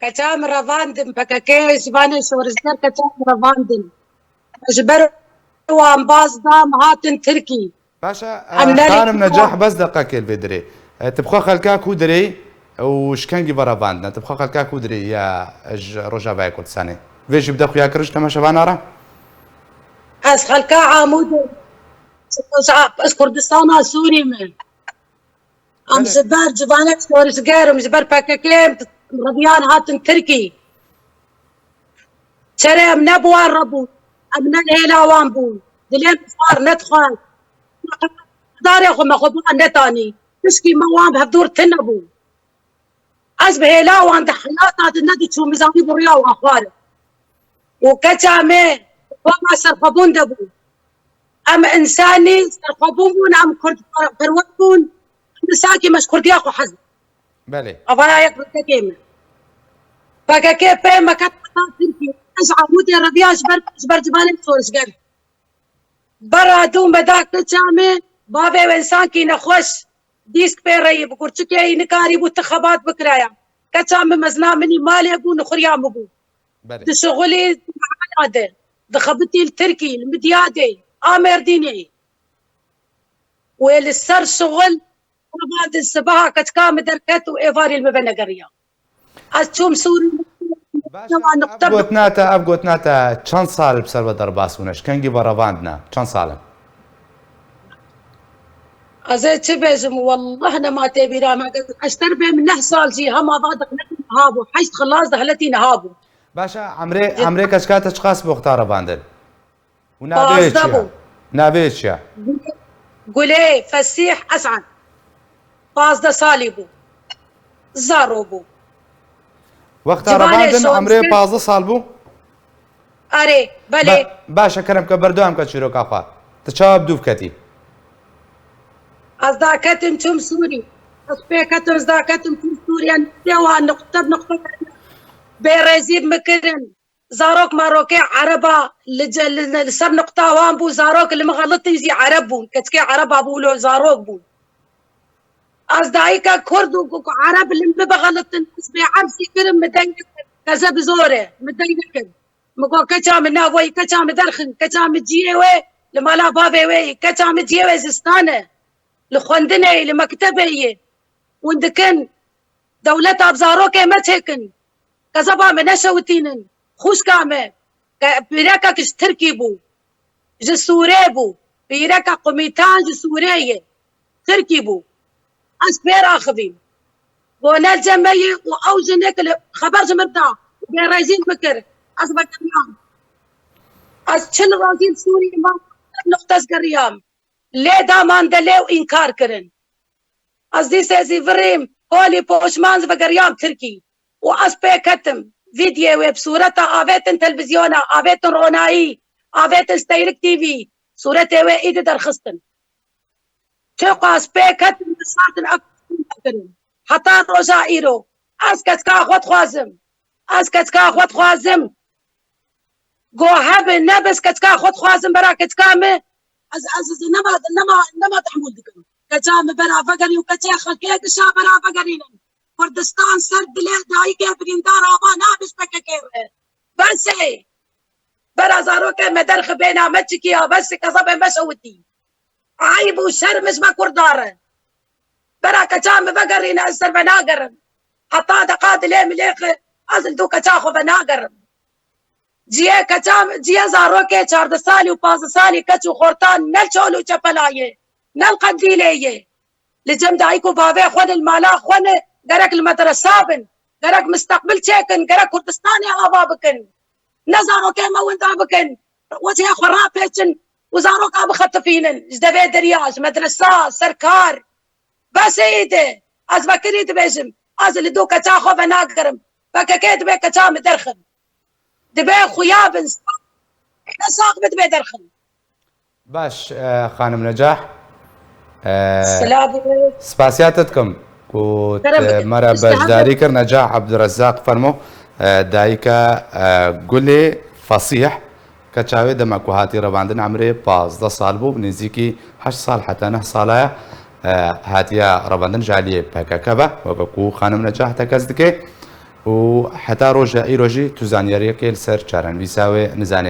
كتام رافاندم بكاكي زباني شورزدر كتام رافاندم جبر وان باز دام هاتن تركي باشا عملالي خانم نجاح بس دقيقة الفيدري تبخوا خلكا كودري وش كان جبرا باندنا تبخوا خلكا كودري يا رجا باي كردستاني فيش بدأ خويا كرش تما شبانا را از خلكا عمود از كردستان سوري من ام زبر جبانك شورزدر ام زبر بكاكي رضيان هاتن تركي ترى ام نبوان ربو ام نهيلاوان بو دلين صار ندخل داري اخو ما خذوا نتاني تشكي موام بهدور تنبو از بهيلاوان دحياتات النادي شو ميزاني بريا واخواري وكتامي وما سرقبون دبو ام انساني سرقبون ام كرد كروتون مساكي مش كردي اخو حزب بله ابايا يكبر كيما فكاكي بي ما كانت تركي اجع مودي ربيع جبر جبالي صورش قال برا دوم بداك كتامي بابي وانسان كي نخوش ديسك بيري بقول تشكي نكاري بوتخبات بكرايا كتامي مزنا مني مالي اقول نخريا مبو بله تشغلي هذا دخبتي التركي المديادي امر ديني والسر شغل بعد الصباح كتكام دركت وايفاري المبنى قريه اشوم سوري ابقوت ناتا چند سال بسر بدر باسونش کنگی برا باندنا چند سال ازي تبزم والله انا ما تبي راما اشتر به من سال جي هم بعضك نهابو حشت خلاص دهلتي نهابو باشا عمري كشكات اشخاص بختار باندل ونابيتشيا نابيتشيا قولي فسيح اسعد فازده صالبو زاروبو وقتها باندن عمري 15 سال بو اري بلي باشا كرم كبردوام كتشيرو كافا تشاب دوف كتي ازداكتم تم سوري اسبيكتم ازداكتم تم سوريا دوا نقطه بنقطه بيرزيب مكرن زاروك ماروكي عربا لسر نقطه وان بو زاروك اللي مغلط يزي عربون كتكي عربا بولو زاروك بو ازدايكا كرد وعرب اللي بغلط اسبي عرسي كرم مدينك كذا بزوره مدينك مكو كتام ناوي كتام درخن كتام جيوي لما لا بابي وي كتام جيوي زستانه لخوندني لمكتبي وندكن دولة أبزاروكي ما تهكن كذبا من شوتينن خوش كامه بيراكا كش تركي بو جسوري بو بيراكا قميتان جسورية تركي بو أسبير آخذين وانا الجمعية وأوجنك خبر جمرتا بيراجين بكر أسبق اليوم أسشل رازين سوري ما نقطة قريام ليه دامان دليو إنكار كرن أزدي سيزي فريم هولي بوشمانز بقريام تركي وأسبي كتم فيديو بصورة آفيتن تلفزيونا آفيتن روناي آفيتن ستيرك تي في صورة إيدي درخستن تقو أسبي كتم بساتن أكتن حتى روجا إيرو أسكت كاخوت خوازم أسكت كاخوت خوازم جو هب نبس كتكا خود خوازم برا كتكامه از نما تحمل دكم كتام برا فقري وكتي خلقي كشا برا فقرينن كردستان سرد له داي كيف دار ابا نابس بككير بس برا زاروك مدرخ بينا متشكيا بس كصب مشوتي عيب وشر مش ما كرداره برا كتام فقرين اسر بناقر حتى دقاد ليه مليخ ازل دو كتاخو بناقر جيه كتام جيه زاروكي 4 سالي و 5 سالي كتو خورتان نل چولو چپلايه نل قنديليه لجم دايكو بابي خون المالا خون درك المدرسابن درك مستقبل چيكن درك كردستاني ابابكن نزاروكي موين دابكن وجه خرابيچن وزاروك اب خطفينن جدبي درياج مدرسة سركار بس ايده از بكريت بيجم از لدو كتاخو بناقرم بككيت بي كتام درخن دبي خويا بن نساق بدبي درخن باش خانم نجاح السلام سپاسیاتتکم و مرا بجداری کر نجاح عبدالرزاق فرمو دایکا گلی فصیح كتشاوي دمك وهاتي رباندن عمري 15 سال بو بنزيكي 8 سال حتى 9 سال هاتيا رباندن جاليه بككبه وبكو خانم نجاح تكزدكي و حتا ڕۆژە ئیرۆژی تو زانیاریەکەی لەسەر چارەنویساوێ نزانێت